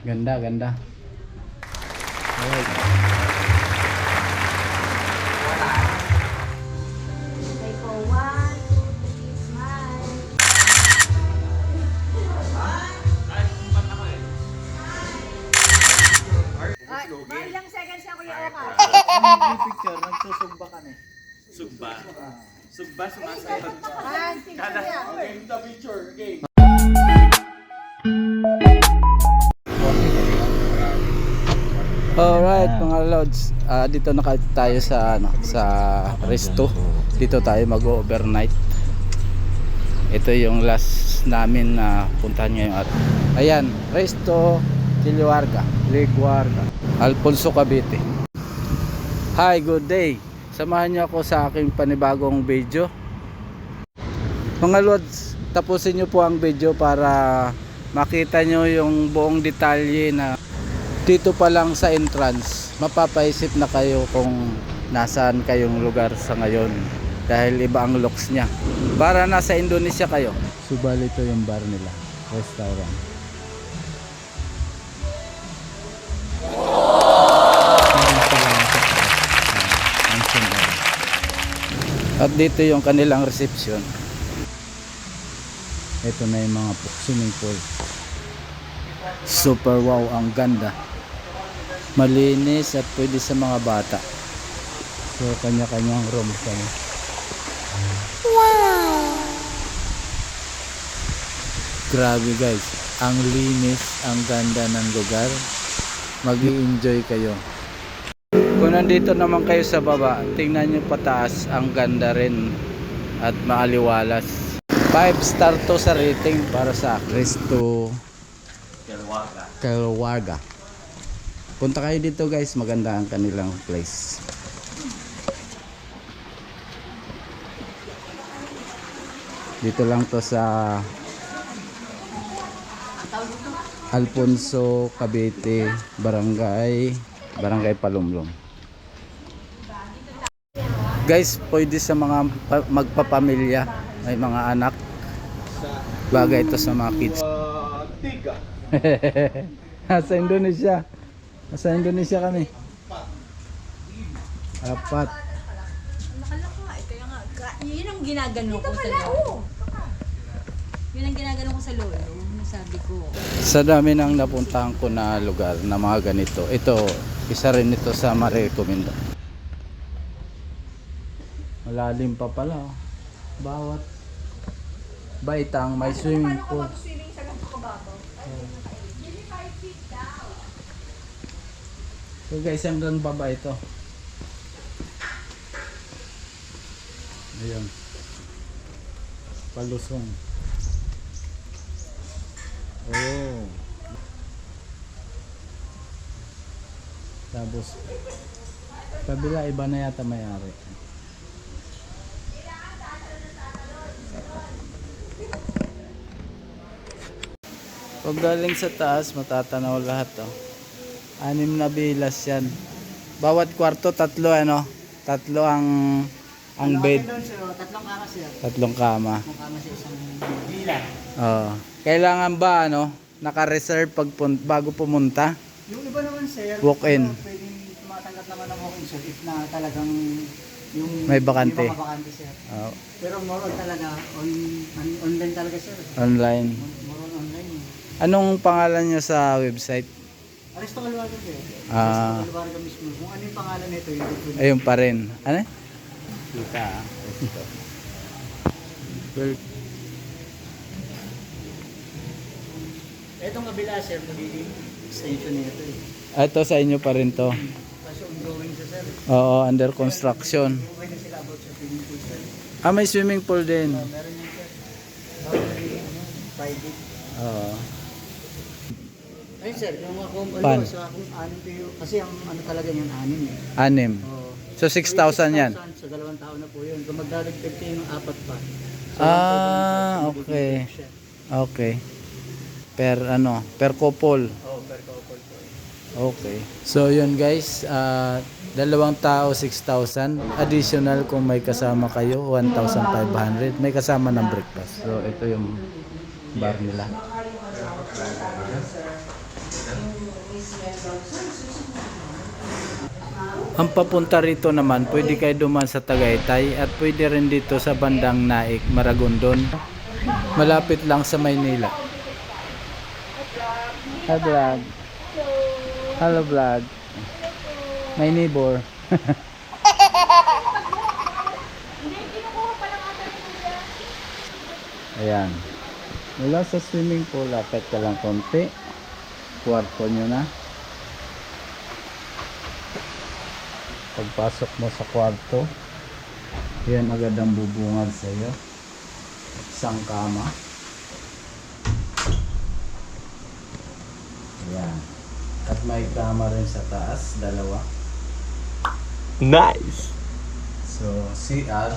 Ganda, ganda. Alright. Ilang seconds na Kuya Omar? Yung picture, nagsusugba kami. Sugba. Sugba, sumasayaw. Okay, the picture, okay. Alright mga lods, dito na tayo sa sa resto. Dito tayo mag-overnight. Ito yung last namin na puntahan ngayon at ayan, Resto Leguarga, Alfonso, Cavite. Hi, good day. Samahan niyo ako sa aking panibagong video. Mga lods, tapusin niyo po ang video para makita niyo yung buong detalye na dito pa lang sa entrance. Mapapaisip na kayo kung nasaan kayong lugar sa ngayon dahil iba ang looks niya. Para nasa Indonesia kayo. Subalit ito yung bar nila, restaurant. At dito yung kanilang reception. Ito na yung mga swimming pool. Super wow, ang ganda. Malinis at pwede sa mga bata. So kanya-kanyang room kami. Wow! Grabe guys, ang linis, ang ganda ng lugar. Mag-i-enjoy kayo. Kung nandito naman kayo sa baba, tingnan nyo pataas, ang ganda rin at maaliwalas. 5 star to sa rating para sa Resto Leguarga. Punta kayo dito guys, maganda ang kanilang place. Dito lang to sa Alfonso, Cavite, Barangay Palumlom. Guys, pwede sa mga magpapamilya, may mga anak. Bagay ito sa mga kids. Sa Indonesia. Sa Indonesia kami. Apat. Nakalaka eh, kaya nga, yun ang ginagano ko sa lolo. Yun ang ginagano ko sa lolo, nasabi ko. Sa dami ng napuntahan ko na lugar na mga ganito, ito, isa rin ito sa ma-recommend. Malalim pa pala. Oh. Bawat baitang may swimming pool. So guys, hanggang baba ito. Ayun. Palusong. Oh. Tapos kabila iba na yata may-ari. Pag galing sa taas, matatanaw lahat oh. 6 na bilas yan. Bawat kwarto tatlo ano? Tatlo ang bed. Tatlong kama sir. Tatlong kama. Tatlong kama sa isang bilang. Oh. Kailangan ba ano, naka-reserve bago pumunta? Yung iba naman sir, Walk-in. pwedeng tumatanggap naman ng walk-in sir if na talagang yung May bakante. Yung mga bakante sir. Oh. Pero more on talaga, online talaga sir. Online. More on online. Anong pangalan niyo sa website? Resto Leguarga sir. Ah. Resto Leguarga mismo. Kung ano yung pangalan nito, yung dito. Ayun pa rin. Ano? Kita. Ito. Well, Etong kabila sir, magiging extension nito eh. ito sa inyo pa rin to. Kasi ongoing siya sir. Oo, under construction. Okay na sila about sa swimming pool sir. Ah, may swimming pool din. Meron yan sir. Private. Oo. Ayun sir, yung mga Pan. sa kung anim kayo, kasi ang ano talaga yan, anim eh. 6. Oo. So 6,000 yan. Sa 2 taon na po yun. Kung magdadagdag kayo ng 4 pa. So, Ah, 1,500 okay. siya. Okay. Per couple. Oo, per couple po. Okay. So yun guys, 2 tao 6,000. Additional kung may kasama kayo 1,500. May kasama ng breakfast. So ito yung bar nila. Ang papunta rito naman, pwede kayo duman sa Tagaytay at pwede rin dito sa bandang Naik, Maragondon. Malapit lang sa Maynila. Hi vlog. Hello vlog. My neighbor. Ayan. Mula sa swimming pool, lapit ka lang konti. Kwarto nyo na. Pagpasok mo sa kwarto, yan agad ang bubungad sa iyo. Isang kama. Ayan. At may kama rin sa taas, dalawa. Nice! So, CR.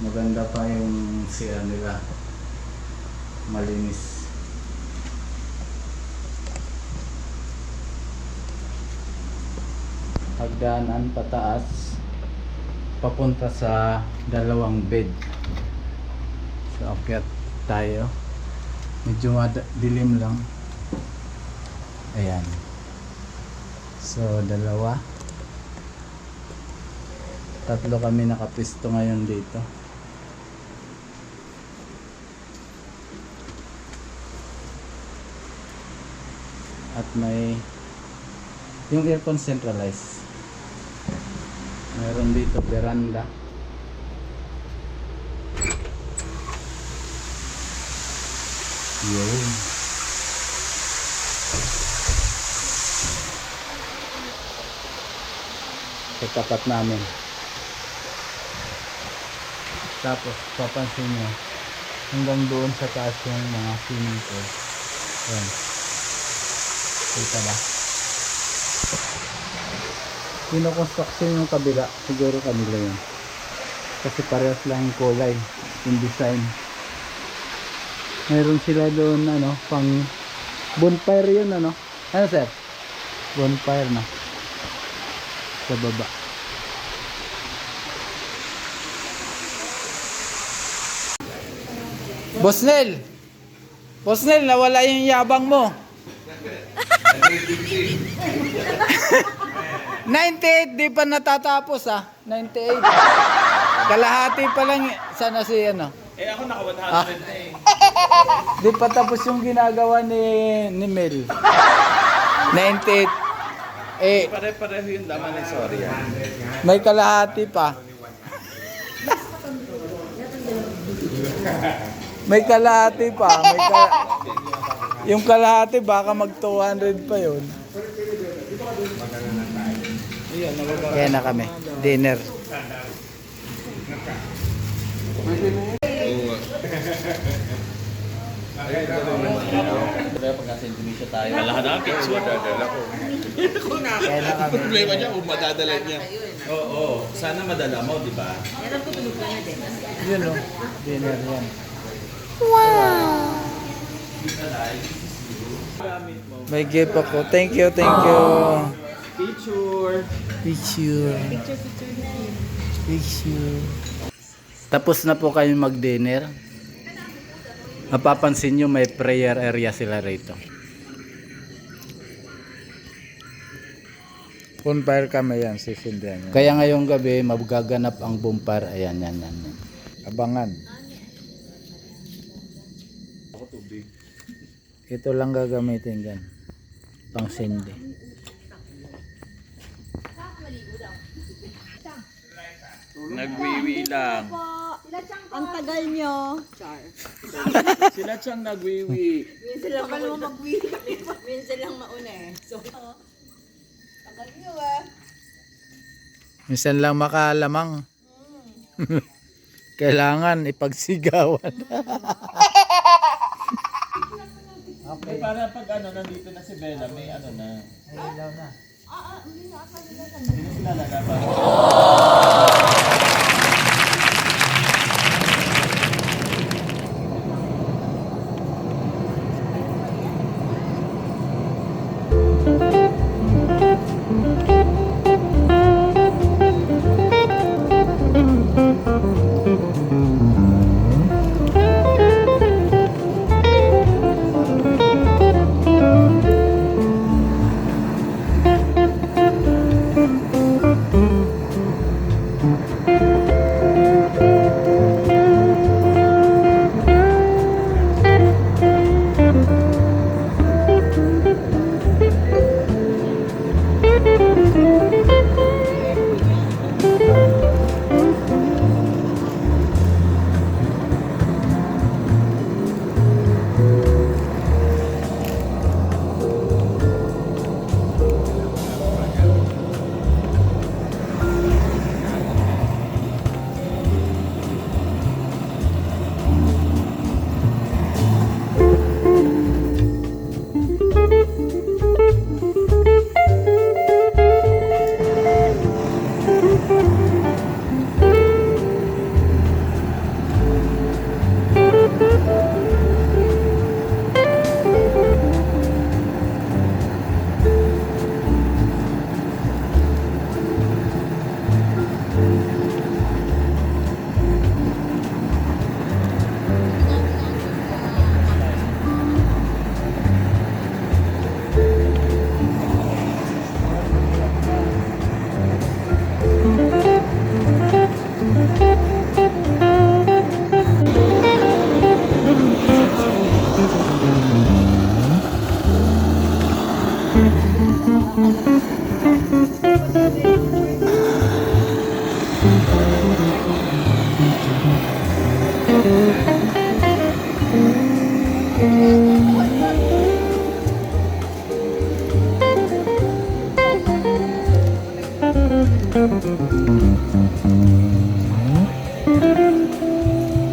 Maganda pa yung CR nila. Malinis. Hagdanan pataas papunta sa dalawang bed. So akyat tayo. Medyo dilim lang. Ayan. So dalawa. Tatlo kami nakapisto ngayon dito. At may yung aircon centralized. Meron dito veranda. Yun. Sa tapat namin. Tapos papansin nyo hanggang doon sa taas yung mga swimming pool. Ayan. Kita ba? Kino-construction yung kabila, siguro kanila yun. Kasi parehas lang yung kulay, yung design. Mayroon sila doon, ano, pang bonfire yun, ano? Ano, sir? Bonfire na. Sa baba. Boss Nel! Boss Nel, nawala yung yabang mo. 98, di pa natatapos 98. Kalahati pa lang. Sana si ano. Eh ako naka 100 na eh. Di pa tapos yung ginagawa ni Mel. 98. Eh, Pare-pareho yung laman ng sorry ah. may kalahati pa. May kalahati pa. Yung kalahati baka mag 200 pa yun. Kaya na kami. Dinner. Malahan ang picture. Dadala ko. Kaya na kami. Problema niya kung madadala niya. Oo. Sana madala mo, di ba? Yun o. Dinner yan. May gift ako. Thank you, thank you. Picture. Picture. Picture. Tapos na po kayo mag-dinner. Mapapansin nyo may prayer area sila rito. Bonfire kami yan, sisindihan yan. Kaya ngayong gabi, magaganap ang bonfire. Ayan, yan. Abangan. Ito lang gagamitin dyan. Pang sindi. Nagwiwi lang. Ang tagal nyo. Char. Sila siyang nagwiwi. Minsan lang mauna. Minsan lang mauna eh. So, tagal nyo Minsan lang makalamang. Kailangan ipagsigawan. Okay. Para pag ano, nandito na si Bella, may ano na. May ilaw na. Hindi na sila lalaban.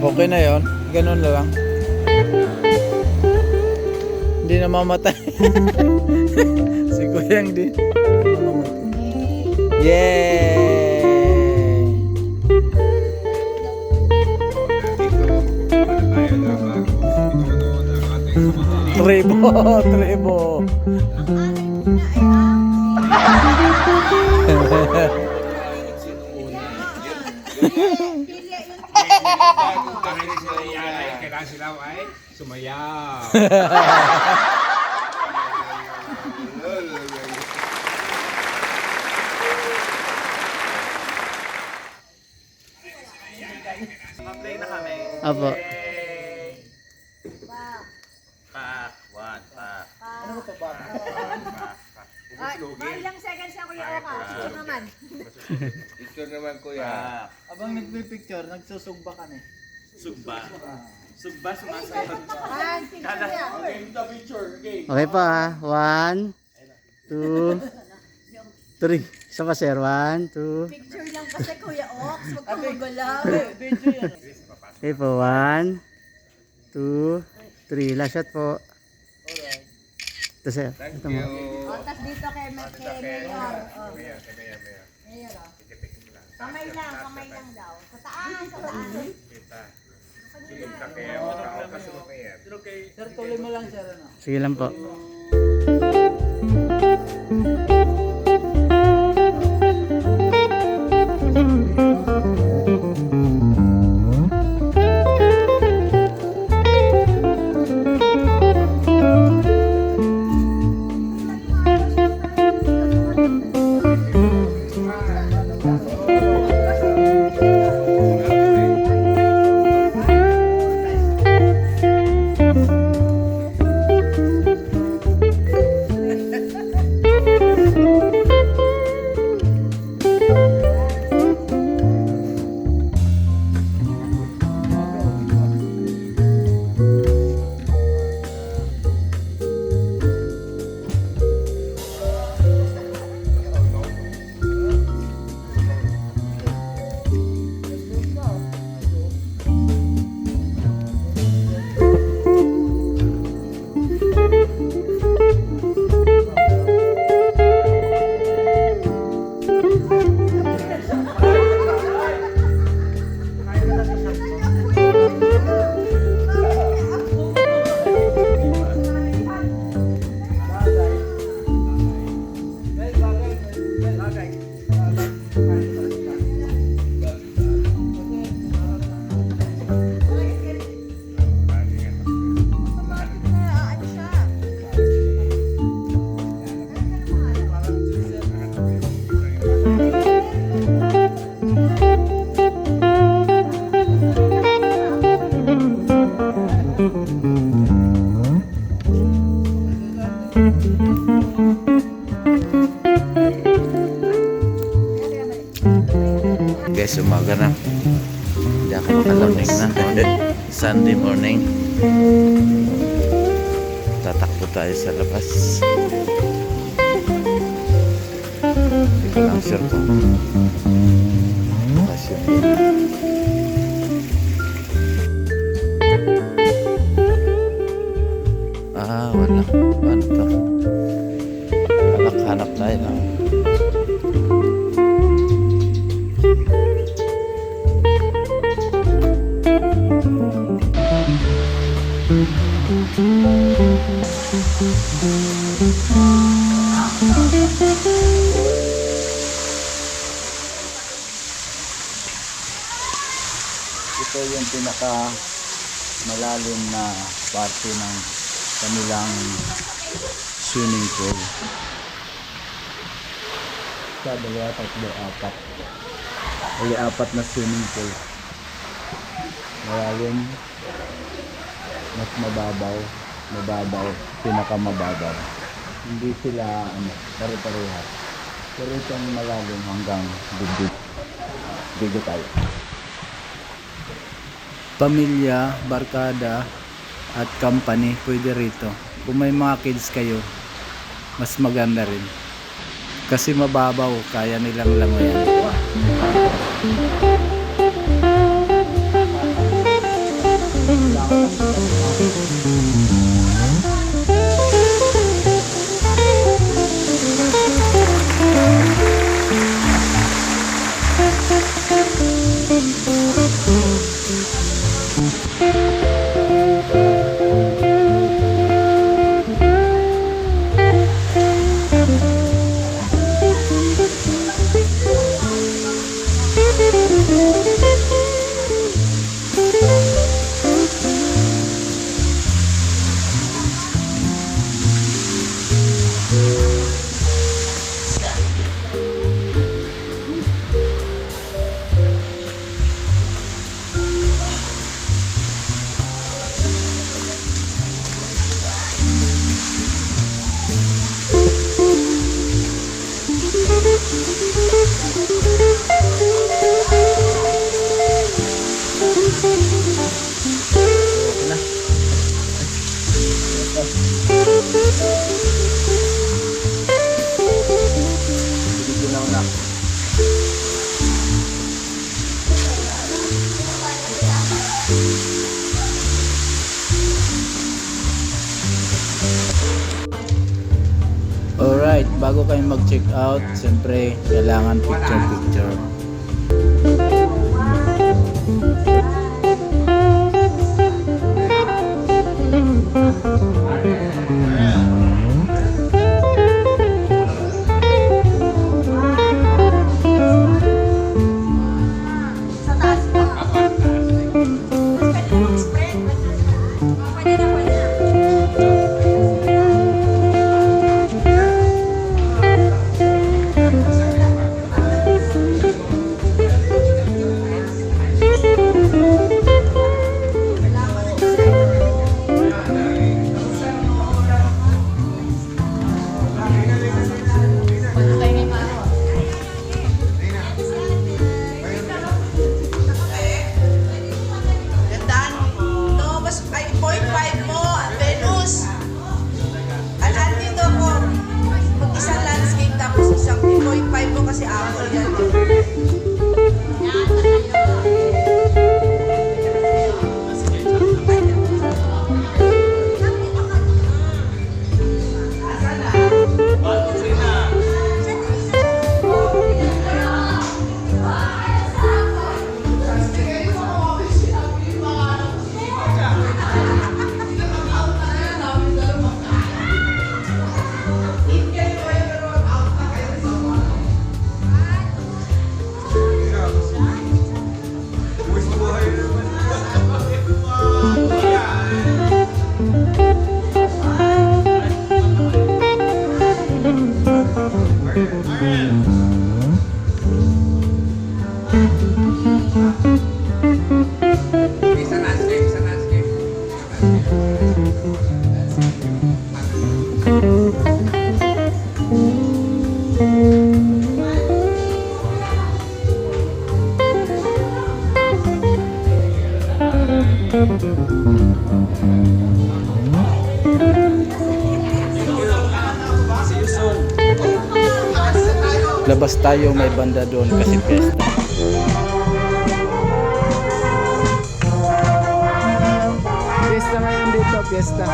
Okay na yon, ganun na lang. Hindi na mamatay. Si Kuyang di. Yay! Tribo. Kailangan sila ay sumayaw. Play na kami. Apo. Pak. One. Pak. Ilang seconds na Kuya Oka? Picture naman. Picture naman kuya. Pak. Abang nagpipicture, nagsusugba kami. Sugba. Sugba sumasayaw. Picture niya. Game the picture. Game. Okay pa ha. 1, 2, 3. Isa pa sir. 1, 2. Picture lang kasi Kuya Ox. Huwag kang magalaw. Okay po. 1, 2, 3. Last shot po. Ito sir. Ito mo. O, tas dito kay Mayor. O. Mayor, o. Kamay lang daw. Sa taas. Sir, tuloy mo lang sir. Sige lang po. Guys, umaga na. Hindi ako makalamig na. Sunday morning. Tatakbo tayo sa labas. Hindi ko lang sure kung bukas yun. Wala. Ano to? Hanap tayo lang. Ito yung pinaka malalim na parte ng kanilang swimming pool. Sa dalawa, tatlo, apat. Ay, apat na swimming pool. Malalim, mas mababaw, pinakamababaw. Hindi sila pare-parehas. Pero itong malalim hanggang dibdib. Bigo tayo. Pamilya, barkada, at company, pwede rito. Kung may mga kids kayo, mas maganda rin. Kasi mababaw, kaya nilang langoyan. Alright, bago kayo mag-check out, siyempre kailangan picture. Sa taas po. Pwede mo spread. Pwede na, pwede na. Gandaan. No, mas ay 0.5 mo, Venus. Alam dito ako. Mag-isang landscape tapos isang 0.5 mo kasi apple yan. Isa landscape, isa landscape. Labas tayo, may banda doon kasi piyesta. Piyesta ngayon dito, piyesta.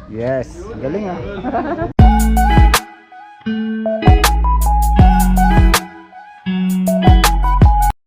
Yes, galing ah.